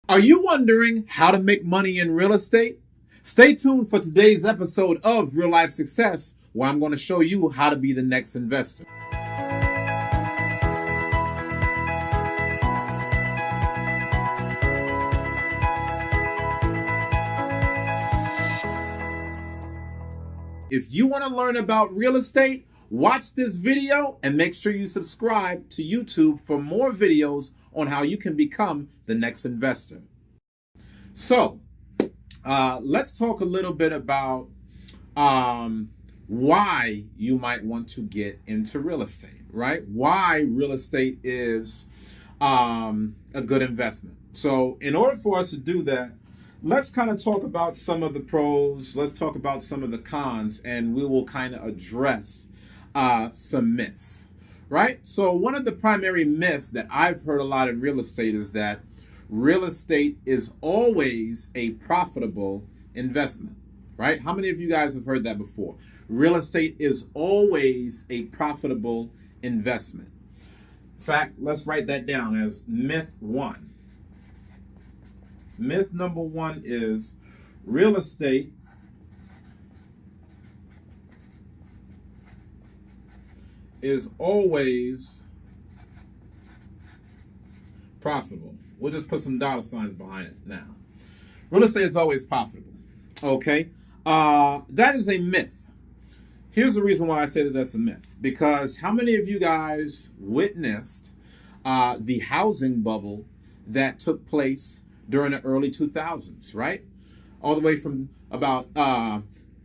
Are you wondering how to make money in real estate? Stay tuned for today's episode of Real Life Success, where I'm going to show you how to be the next investor. If you want to learn about real estate, watch this video and make sure you subscribe to YouTube for more videos on how you can become the next investor. So, let's talk a little bit about why you might want to get into real estate, right? Why real estate is a good investment. So, in order for us to do that, let's kind of talk about some of the pros, let's talk about some of the cons, and we will kind of address some myths, right? So one of the primary myths that I've heard a lot in real estate is that real estate is always a profitable investment, right? How many of you guys have heard that before? Real estate is always a profitable investment. In fact, let's write that down as myth one. Myth number one is real estate is always profitable. We'll just put some dollar signs behind it now. Real estate is always profitable. Okay? That is a myth. Here's the reason why I say that that's a myth. Because how many of you guys witnessed the housing bubble that took place during the early 2000s, right? All the way from about,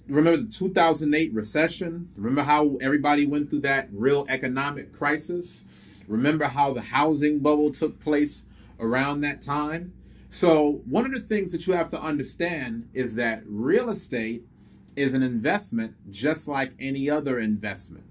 remember the 2008 recession? Remember how everybody went through that real economic crisis? Remember how the housing bubble took place around that time? So one of the things that you have to understand is that real estate is an investment just like any other investment.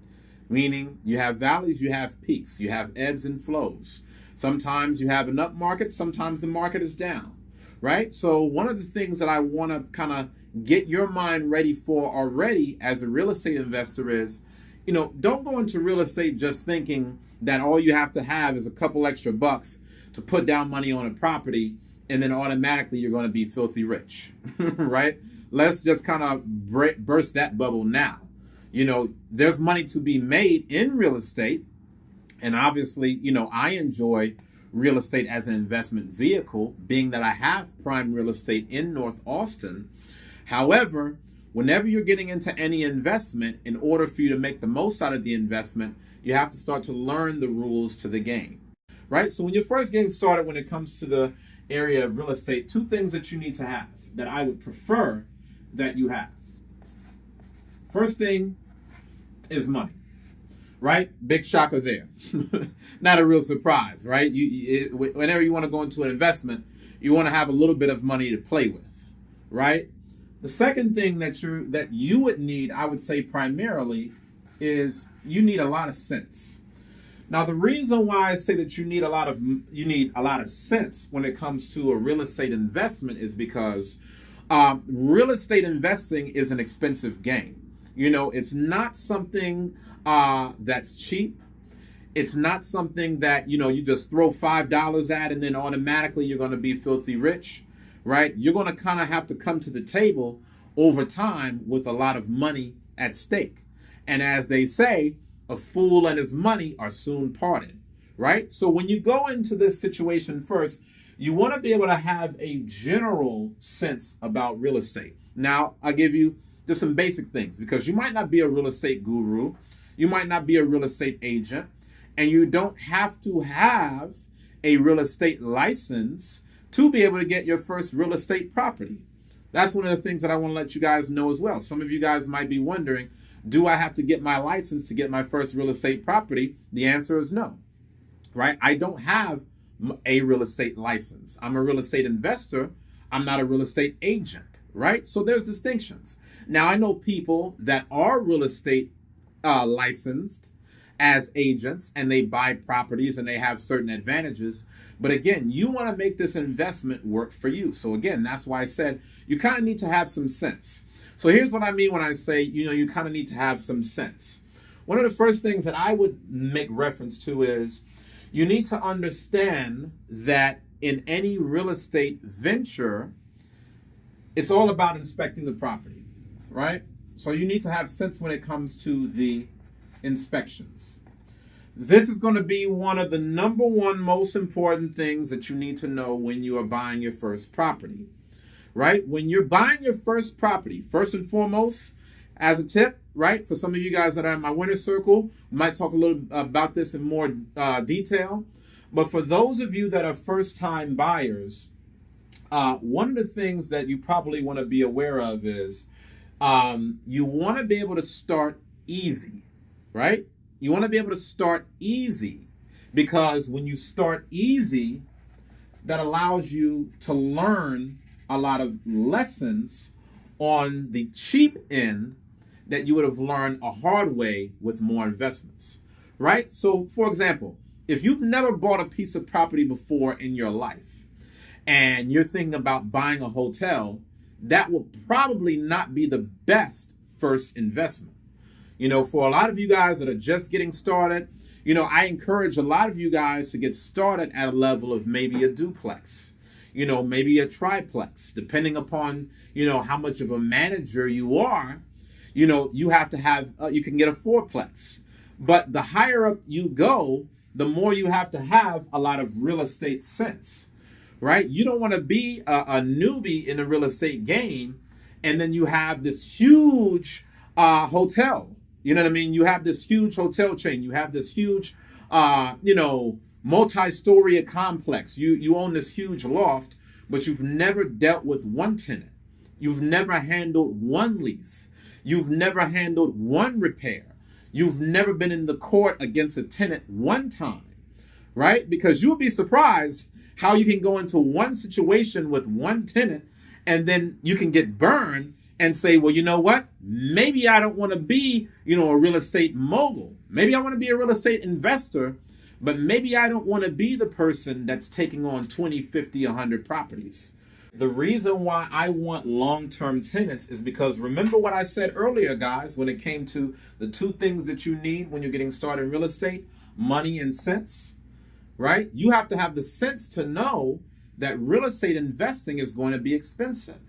Meaning you have valleys, you have peaks, you have ebbs and flows. Sometimes you have an up market, sometimes the market is down, right? So one of the things that I want to kind of get your mind ready for already as a real estate investor is, don't go into real estate just thinking that all you have to have is a couple extra bucks to put down money on a property and then automatically you're going to be filthy rich, right? Let's just kind of burst that bubble now. There's money to be made in real estate. And obviously, I enjoy real estate as an investment vehicle, being that I have prime real estate in North Austin. However, whenever you're getting into any investment, in order for you to make the most out of the investment, you have to start to learn the rules to the game, right? So when you're first getting started, when it comes to the area of real estate, two things that you need to have that I would prefer that you have. First thing is money. Right? Big shocker there. Not a real surprise, right? Whenever you want to go into an investment, you want to have a little bit of money to play with, right? The second thing that you would need, I would say primarily, is you need a lot of sense. Now, the reason why I say that you need a lot of sense when it comes to a real estate investment is because real estate investing is an expensive game. It's not something that's cheap. It's not something that, you just throw $5 at and then automatically you're going to be filthy rich, right? You're going to kind of have to come to the table over time with a lot of money at stake. And as they say, a fool and his money are soon parted, right? So when you go into this situation first, you want to be able to have a general sense about real estate. Now, I'll give you just some basic things because you might not be a real estate guru. You might not be a real estate agent, and you don't have to have a real estate license to be able to get your first real estate property. That's one of the things that I want to let you guys know as well. Some of you guys might be wondering, do I have to get my license to get my first real estate property? The answer is no, right? I don't have a real estate license. I'm a real estate investor. I'm not a real estate agent, right? So there's distinctions. Now, I know people that are real estate licensed as agents and they buy properties and they have certain advantages. But again, you want to make this investment work for you. So again, that's why I said you kind of need to have some sense. So here's what I mean when I say, you kind of need to have some sense. One of the first things that I would make reference to is you need to understand that in any real estate venture, it's all about inspecting the property, right? So you need to have sense when it comes to the inspections. This is going to be one of the number one most important things that you need to know when you are buying your first property, right? When you're buying your first property, first and foremost, as a tip, right, for some of you guys that are in my winner circle, we might talk a little about this in more detail. But for those of you that are first-time buyers, one of the things that you probably want to be aware of is you want to be able to start easy, right? You want to be able to start easy because when you start easy, that allows you to learn a lot of lessons on the cheap end that you would have learned a hard way with more investments, right? So, for example, if you've never bought a piece of property before in your life and you're thinking about buying a hotel, that will probably not be the best first investment. You know, for a lot of you guys that are just getting started, you know, I encourage a lot of you guys to get started at a level of maybe a duplex, you know, maybe a triplex, depending upon, you know, how much of a manager you are. You know, you have to have, you can get a fourplex. But the higher up you go, the more you have to have a lot of real estate sense, right? You don't want to be a newbie in the real estate game and then you have this huge hotel. You know what I mean? You have this huge hotel chain. You have this huge, you know, multi-story complex. You own this huge loft, but you've never dealt with one tenant. You've never handled one lease. You've never handled one repair. You've never been in the court against a tenant one time, right? Because you'll be surprised how you can go into one situation with one tenant and then you can get burned and say, well, you know what? Maybe I don't want to be, you know, a real estate mogul. Maybe I want to be a real estate investor, but maybe I don't want to be the person that's taking on 20, 50, 100 properties. The reason why I want long-term tenants is because remember what I said earlier, guys, when it came to the two things that you need when you're getting started in real estate, money and sense, right? You have to have the sense to know that real estate investing is going to be expensive.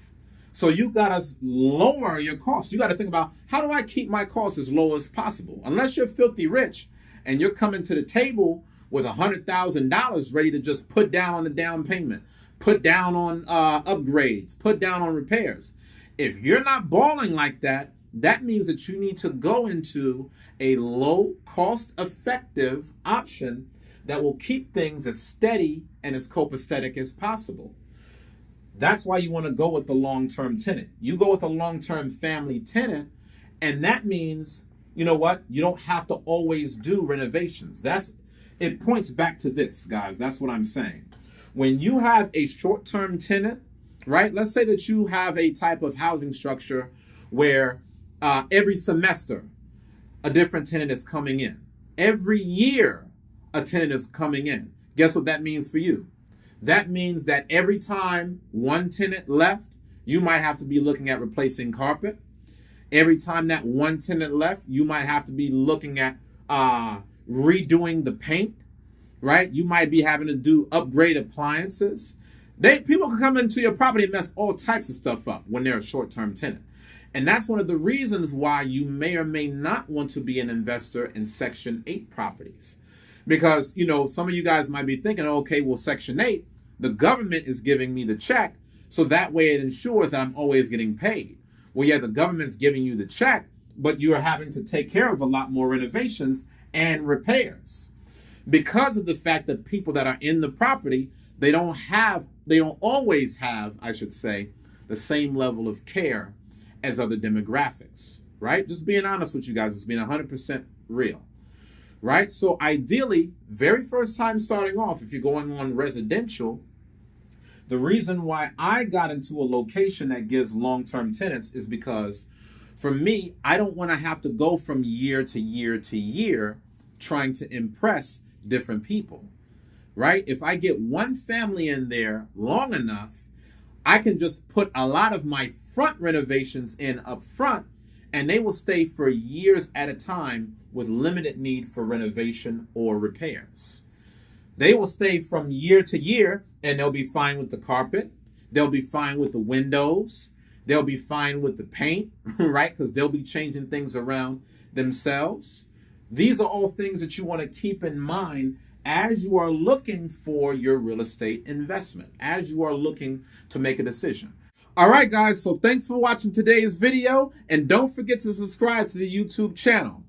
So you got to lower your costs. You got to think about, how do I keep my costs as low as possible? Unless you're filthy rich and you're coming to the table with $100,000 ready to just put down on the down payment, put down on upgrades, put down on repairs. If you're not balling like that, that means that you need to go into a low cost effective option that will keep things as steady and as copacetic as possible. That's why you want to go with the long-term tenant. You go with a long-term family tenant, and that means, you know what? You don't have to always do renovations. It points back to this, guys. That's what I'm saying. When you have a short-term tenant, right? Let's say that you have a type of housing structure where every semester a different tenant is coming in. Every year a tenant is coming in. Guess what that means for you? That means that every time one tenant left, you might have to be looking at replacing carpet. Every time that one tenant left, you might have to be looking at redoing the paint, right? You might be having to do upgrade appliances. People can come into your property and mess all types of stuff up when they're a short-term tenant. And that's one of the reasons why you may or may not want to be an investor in Section 8 properties. Because, you know, some of you guys might be thinking, okay, well, Section 8, the government is giving me the check, so that way it ensures that I'm always getting paid. Well, yeah, the government's giving you the check, but you're having to take care of a lot more renovations and repairs. Because of the fact that people that are in the property, they don't always have, I should say, the same level of care as other demographics, right? Just being honest with you guys, just being 100% real. Right? So ideally, very first time starting off, if you're going on residential, the reason why I got into a location that gives long-term tenants is because for me, I don't want to have to go from year to year to year trying to impress different people, right? If I get one family in there long enough, I can just put a lot of my front renovations in up front and they will stay for years at a time with limited need for renovation or repairs. They will stay from year to year, and they'll be fine with the carpet. They'll be fine with the windows. They'll be fine with the paint, right? Because they'll be changing things around themselves. These are all things that you want to keep in mind as you are looking for your real estate investment, as you are looking to make a decision. All right, guys, so thanks for watching today's video, and don't forget to subscribe to the YouTube channel.